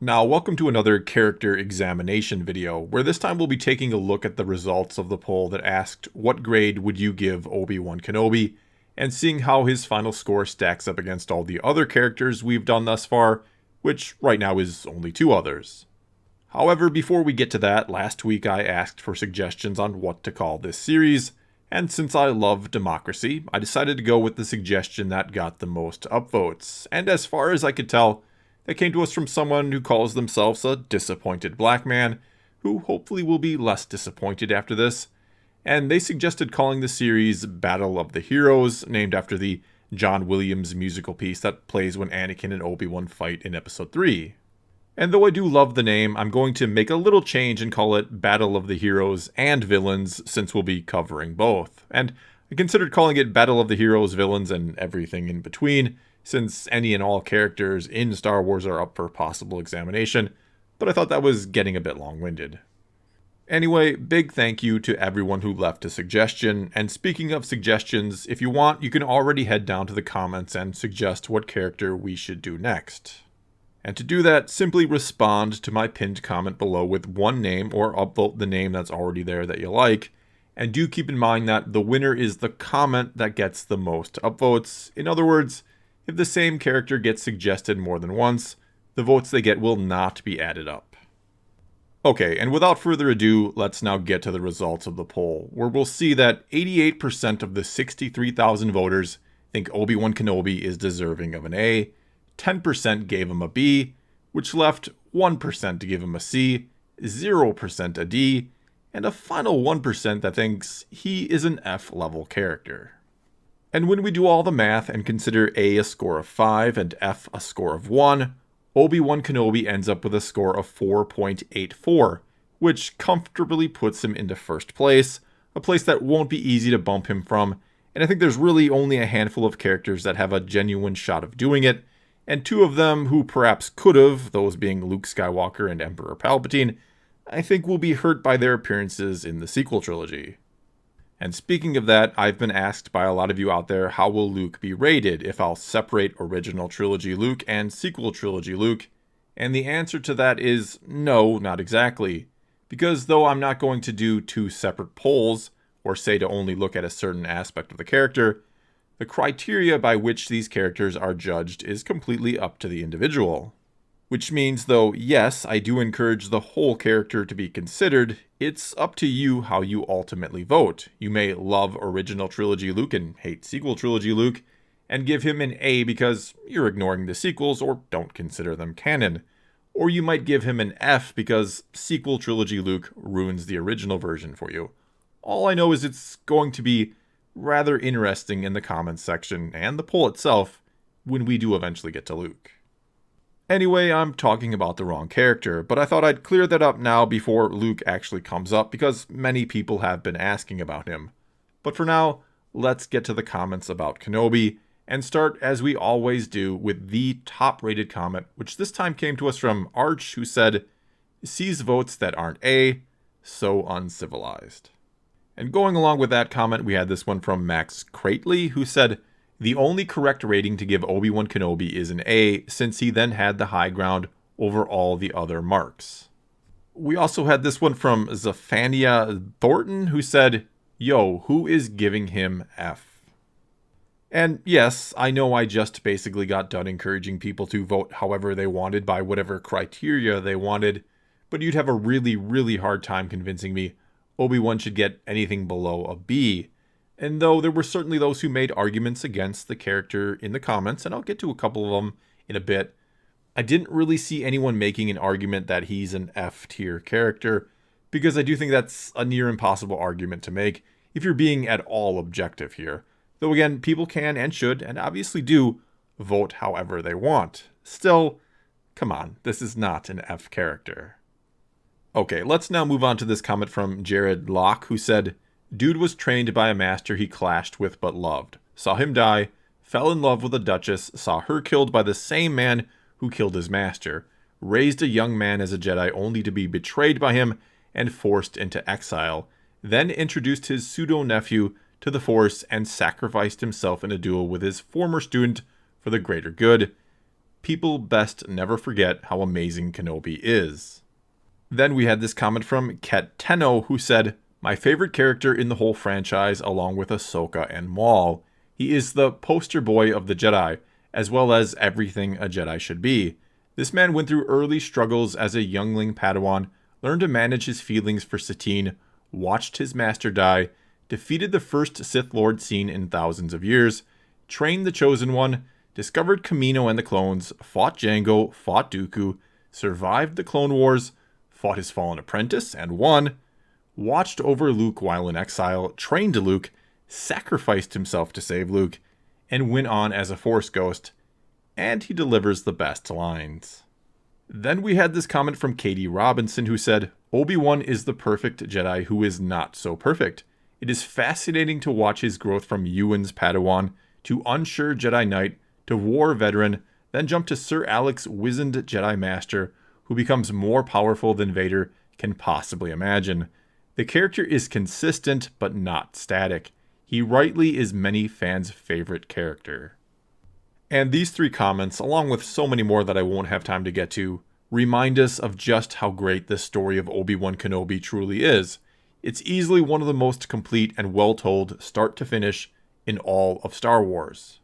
Now, welcome to another character examination video, where this time we'll be taking a look at the results of the poll that asked what grade would you give Obi-Wan Kenobi, and seeing how his final score stacks up against all the other characters we've done thus far, which right now is only 2 others. However, before we get to that, last week I asked for suggestions on what to call this series, and since I love democracy, I decided to go with the suggestion that got the most upvotes, and as far as I could tell, that came to us from someone who calls themselves a disappointed black man, who hopefully will be less disappointed after this, and they suggested calling the series Battle of the Heroes, named after the John Williams musical piece that plays when Anakin and Obi-Wan fight in Episode 3. And though I do love the name, I'm going to make a little change and call it Battle of the Heroes and Villains, since we'll be covering both. And I considered calling it Battle of the Heroes, Villains, and everything in between, since any and all characters in Star Wars are up for possible examination, but I thought that was getting a bit long-winded. Anyway, big thank you to everyone who left a suggestion, and speaking of suggestions, if you want, you can already head down to the comments and suggest what character we should do next. And to do that, simply respond to my pinned comment below with one name or upvote the name that's already there that you like, and do keep in mind that the winner is the comment that gets the most upvotes. In other words, if the same character gets suggested more than once, the votes they get will not be added up. Okay, and without further ado, let's now get to the results of the poll, where we'll see that 88% of the 63,000 voters think Obi-Wan Kenobi is deserving of an A, 10% gave him a B, which left 1% to give him a C, 0% a D, and a final 1% that thinks he is an F-level character. And when we do all the math and consider A a score of 5 and F a score of 1, Obi-Wan Kenobi ends up with a score of 4.84, which comfortably puts him into first place, a place that won't be easy to bump him from, and I think there's really only a handful of characters that have a genuine shot of doing it, and 2 of them who perhaps could have, those being Luke Skywalker and Emperor Palpatine, I think will be hurt by their appearances in the sequel trilogy. And speaking of that, I've been asked by a lot of you out there, how will Luke be rated if I'll separate original trilogy Luke and sequel trilogy Luke? And the answer to that is no, not exactly. Because though I'm not going to do 2 separate polls, or say to only look at a certain aspect of the character, the criteria by which these characters are judged is completely up to the individual. Which means, though, yes, I do encourage the whole character to be considered, it's up to you how you ultimately vote. You may love original trilogy Luke and hate sequel trilogy Luke, and give him an A because you're ignoring the sequels or don't consider them canon. Or you might give him an F because sequel trilogy Luke ruins the original version for you. All I know is it's going to be rather interesting in the comments section and the poll itself when we do eventually get to Luke. Anyway, I'm talking about the wrong character, but I thought I'd clear that up now before Luke actually comes up because many people have been asking about him. But for now, let's get to the comments about Kenobi, and start as we always do with the top-rated comment, which this time came to us from Arch, who said, "Sees votes that aren't A, so uncivilized." And going along with that comment, we had this one from Max Crately, who said, "The only correct rating to give Obi-Wan Kenobi is an A, since he then had the high ground over all the other marks." We also had this one from Zephania Thornton, who said, "Yo, who is giving him F?" And yes, I know I just basically got done encouraging people to vote however they wanted by whatever criteria they wanted, but you'd have a really, really hard time convincing me Obi-Wan should get anything below a B. And though there were certainly those who made arguments against the character in the comments, and I'll get to a couple of them in a bit, I didn't really see anyone making an argument that he's an F-tier character, because I do think that's a near impossible argument to make if you're being at all objective here. Though again, people can and should, and obviously do, vote however they want. Still, come on, this is not an F character. Okay, let's now move on to this comment from Jared Locke, who said, "Dude was trained by a master he clashed with but loved. Saw him die, fell in love with a duchess, saw her killed by the same man who killed his master, raised a young man as a Jedi only to be betrayed by him and forced into exile, then introduced his pseudo-nephew to the Force and sacrificed himself in a duel with his former student for the greater good. people best never forget how amazing Kenobi is. Then we had this comment from Ket Tenno, who said, "My favorite character in the whole franchise along with Ahsoka and Maul. He is the poster boy of the Jedi, as well as everything a Jedi should be. This man went through early struggles as a youngling Padawan, learned to manage his feelings for Satine, watched his master die, defeated the first Sith Lord seen in thousands of years, trained the Chosen One, discovered Kamino and the clones, fought Jango, fought Dooku, survived the Clone Wars, fought his fallen apprentice and won, watched over Luke while in exile, trained Luke, sacrificed himself to save Luke, and went on as a Force ghost, and he delivers the best lines." Then we had this comment from Katie Robinson, who said, "Obi-Wan is the perfect Jedi who is not so perfect. It is fascinating to watch his growth from Ewan's Padawan to unsure Jedi Knight to war veteran, then jump to Sir Alec's wizened Jedi Master, who becomes more powerful than Vader can possibly imagine. The character is consistent, but not static. He rightly is many fans' favorite character." And these three comments, along with so many more that I won't have time to get to, remind us of just how great this story of Obi-Wan Kenobi truly is. It's easily one of the most complete and well-told, start to finish, in all of Star Wars.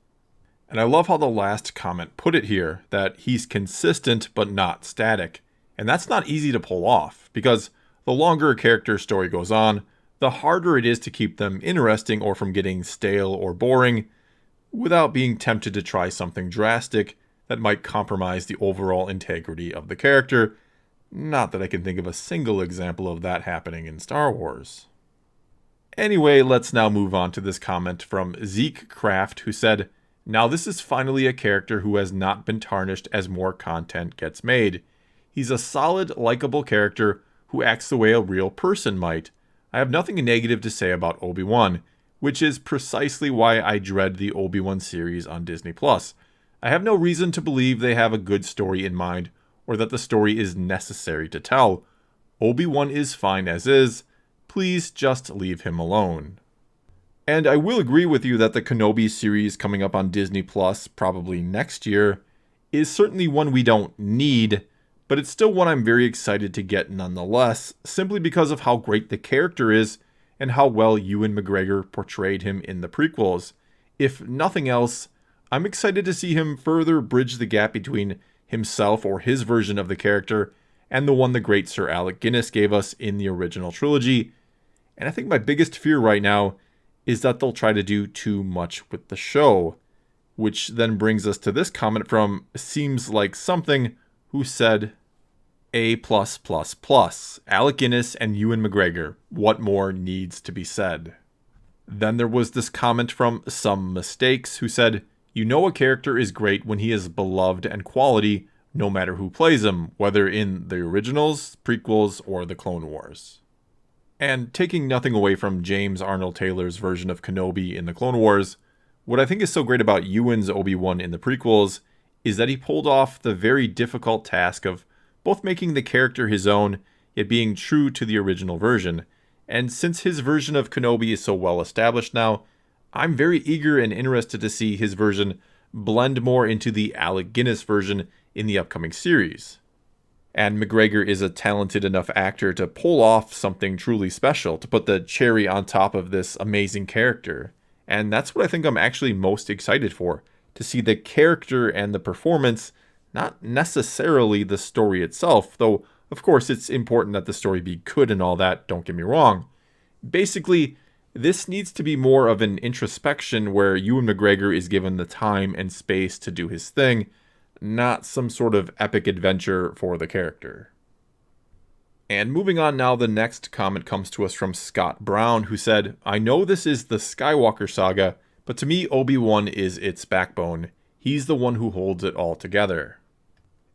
And I love how the last comment put it here, that he's consistent but not static. And that's not easy to pull off, because the longer a character's story goes on, the harder it is to keep them interesting or from getting stale or boring, without being tempted to try something drastic that might compromise the overall integrity of the character. Not that I can think of a single example of that happening in Star Wars. Anyway, let's now move on to this comment from Zeke Kraft, who said, "Now this is finally a character who has not been tarnished as more content gets made. He's a solid, likable character who acts the way a real person might. I have nothing negative to say about Obi-Wan, which is precisely why I dread the Obi-Wan series on Disney+. I have no reason to believe they have a good story in mind, or that the story is necessary to tell. Obi-Wan is fine as is. Please just leave him alone." And I will agree with you that the Kenobi series coming up on Disney+, probably next year, is certainly one we don't need, but it's still one I'm very excited to get nonetheless, simply because of how great the character is and how well Ewan McGregor portrayed him in the prequels. If nothing else, I'm excited to see him further bridge the gap between himself or his version of the character and the one the great Sir Alec Guinness gave us in the original trilogy. And I think my biggest fear right now is that they'll try to do too much with the show. Which then brings us to this comment from Seems Like Something, who said, "A+++. Alec Guinness and Ewan McGregor. What more needs to be said?" Then there was this comment from Some Mistakes, who said, "You know a character is great when he is beloved and quality, no matter who plays him, whether in the originals, prequels, or the Clone Wars." And taking nothing away from James Arnold Taylor's version of Kenobi in the Clone Wars, what I think is so great about Ewan's Obi-Wan in the prequels is that he pulled off the very difficult task of both making the character his own, yet being true to the original version. And since his version of Kenobi is so well established now, I'm very eager and interested to see his version blend more into the Alec Guinness version in the upcoming series. And McGregor is a talented enough actor to pull off something truly special, to put the cherry on top of this amazing character. And that's what I think I'm actually most excited for, to see the character and the performance, not necessarily the story itself, though of course it's important that the story be good and all that, don't get me wrong. Basically, this needs to be more of an introspection where Ewan McGregor is given the time and space to do his thing, not some sort of epic adventure for the character. And moving on now, the next comment comes to us from Scott Brown, who said, "I know this is the Skywalker saga, but to me Obi-Wan is its backbone. He's the one who holds it all together."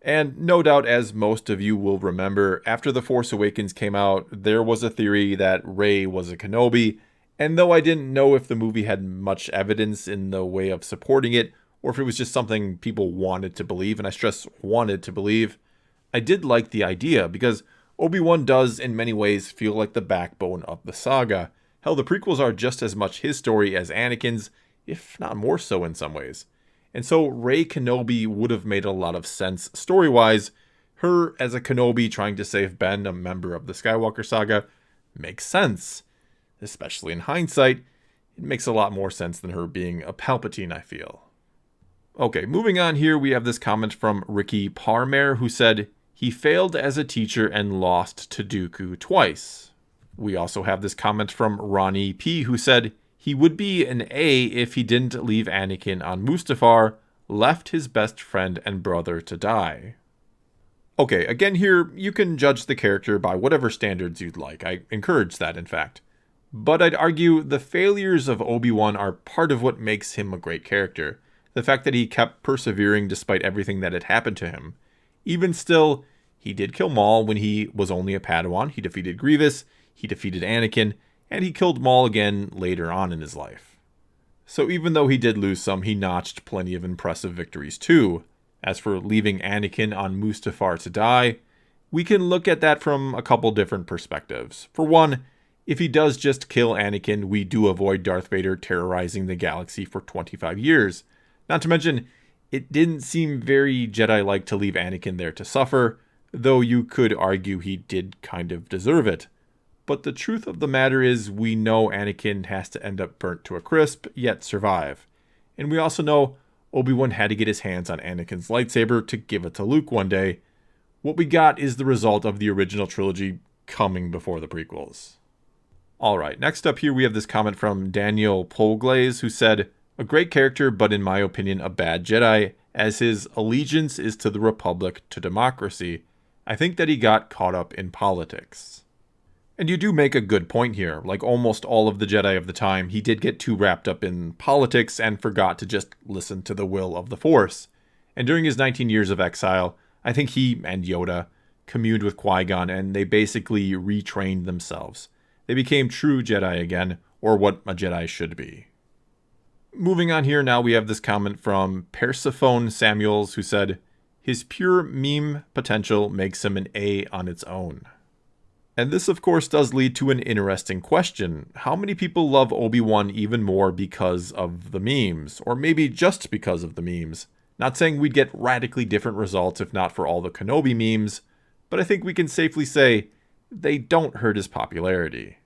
And no doubt, as most of you will remember, after The Force Awakens came out, there was a theory that Rey was a Kenobi, and though I didn't know if the movie had much evidence in the way of supporting it, or if it was just something people wanted to believe, and I stress wanted to believe, I did like the idea, because Obi-Wan does in many ways feel like the backbone of the saga. Hell, the prequels are just as much his story as Anakin's, if not more so in some ways. And so Rey Kenobi would have made a lot of sense story-wise. Her as a Kenobi trying to save Ben, a member of the Skywalker saga, makes sense. Especially in hindsight, it makes a lot more sense than her being a Palpatine, I feel. Okay, moving on here, we have this comment from Ricky Parmare, who said, he failed as a teacher and lost to Dooku twice. We also have this comment from Ronnie P, who said, he would be an A if he didn't leave Anakin on Mustafar, left his best friend and brother to die. Okay, again here, you can judge the character by whatever standards you'd like. I encourage that, in fact. But I'd argue the failures of Obi-Wan are part of what makes him a great character. The fact that he kept persevering despite everything that had happened to him. Even still, he did kill Maul when he was only a Padawan. He defeated Grievous, he defeated Anakin, and he killed Maul again later on in his life. So even though he did lose some, he notched plenty of impressive victories too. As for leaving Anakin on Mustafar to die, we can look at that from a couple different perspectives. For one, if he does just kill Anakin, we do avoid Darth Vader terrorizing the galaxy for 25 years. Not to mention, it didn't seem very Jedi-like to leave Anakin there to suffer, though you could argue he did kind of deserve it. But the truth of the matter is we know Anakin has to end up burnt to a crisp, yet survive. And we also know Obi-Wan had to get his hands on Anakin's lightsaber to give it to Luke one day. What we got is the result of the original trilogy coming before the prequels. Alright, next up here we have this comment from Daniel Polglaze, who said, a great character, but in my opinion a bad Jedi, as his allegiance is to the Republic to democracy. I think that he got caught up in politics. And you do make a good point here. Like almost all of the Jedi of the time, he did get too wrapped up in politics and forgot to just listen to the will of the Force. And during his 19 years of exile, I think he and Yoda communed with Qui-Gon and they basically retrained themselves. They became true Jedi again, or what a Jedi should be. Moving on here now, we have this comment from Persephone Samuels, who said, his pure meme potential makes him an A on its own. And this, of course, does lead to an interesting question. How many people love Obi-Wan even more because of the memes? Or maybe just because of the memes? Not saying we'd get radically different results if not for all the Kenobi memes, but I think we can safely say they don't hurt his popularity.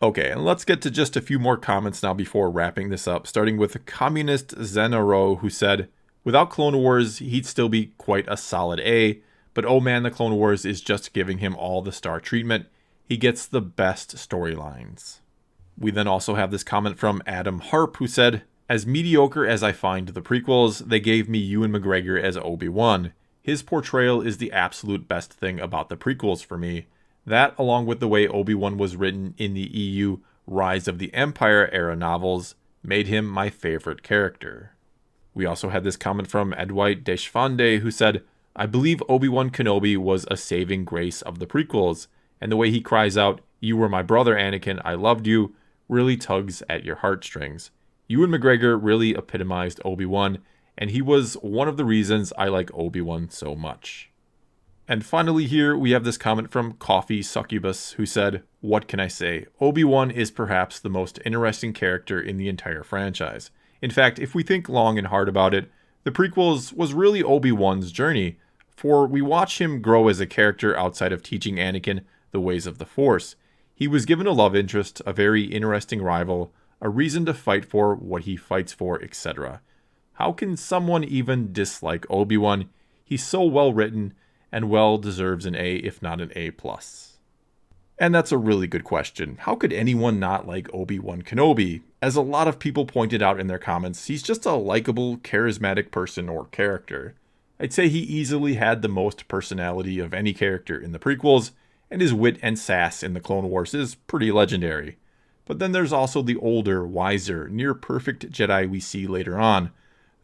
Okay, and let's get to just a few more comments now before wrapping this up, starting with Communist Zenaro, who said, without Clone Wars, he'd still be quite a solid A, but oh man, the Clone Wars is just giving him all the star treatment. He gets the best storylines. We then also have this comment from Adam Harp, who said, as mediocre as I find the prequels, they gave me Ewan McGregor as Obi-Wan. His portrayal is the absolute best thing about the prequels for me. That, along with the way Obi-Wan was written in the EU Rise of the Empire era novels, made him my favorite character. We also had this comment from Edwite Deshfande, who said, I believe Obi-Wan Kenobi was a saving grace of the prequels, and the way he cries out, you were my brother Anakin, I loved you, really tugs at your heartstrings. Ewan McGregor really epitomized Obi-Wan, and he was one of the reasons I like Obi-Wan so much. And finally here, we have this comment from Coffey Succubus, who said, what can I say? Obi-Wan is perhaps the most interesting character in the entire franchise. In fact, if we think long and hard about it, the prequels was really Obi-Wan's journey, for we watch him grow as a character outside of teaching Anakin the ways of the Force. He was given a love interest, a very interesting rival, a reason to fight for what he fights for, etc. How can someone even dislike Obi-Wan? He's so well written, and well deserves an A, if not an A+. And that's a really good question. How could anyone not like Obi-Wan Kenobi? As a lot of people pointed out in their comments, he's just a likable, charismatic person or character. I'd say he easily had the most personality of any character in the prequels, and his wit and sass in the Clone Wars is pretty legendary. But then there's also the older, wiser, near-perfect Jedi we see later on,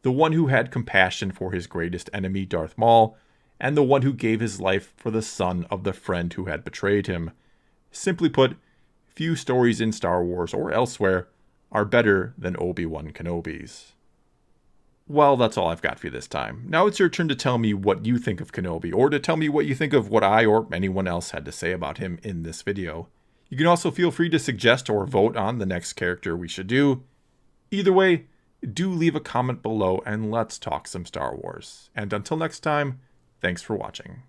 the one who had compassion for his greatest enemy, Darth Maul, and the one who gave his life for the son of the friend who had betrayed him. Simply put, few stories in Star Wars or elsewhere are better than Obi-Wan Kenobi's. Well, that's all I've got for you this time. Now it's your turn to tell me what you think of Kenobi, or to tell me what you think of what I or anyone else had to say about him in this video. You can also feel free to suggest or vote on the next character we should do. Either way, do leave a comment below and let's talk some Star Wars. And until next time, thanks for watching.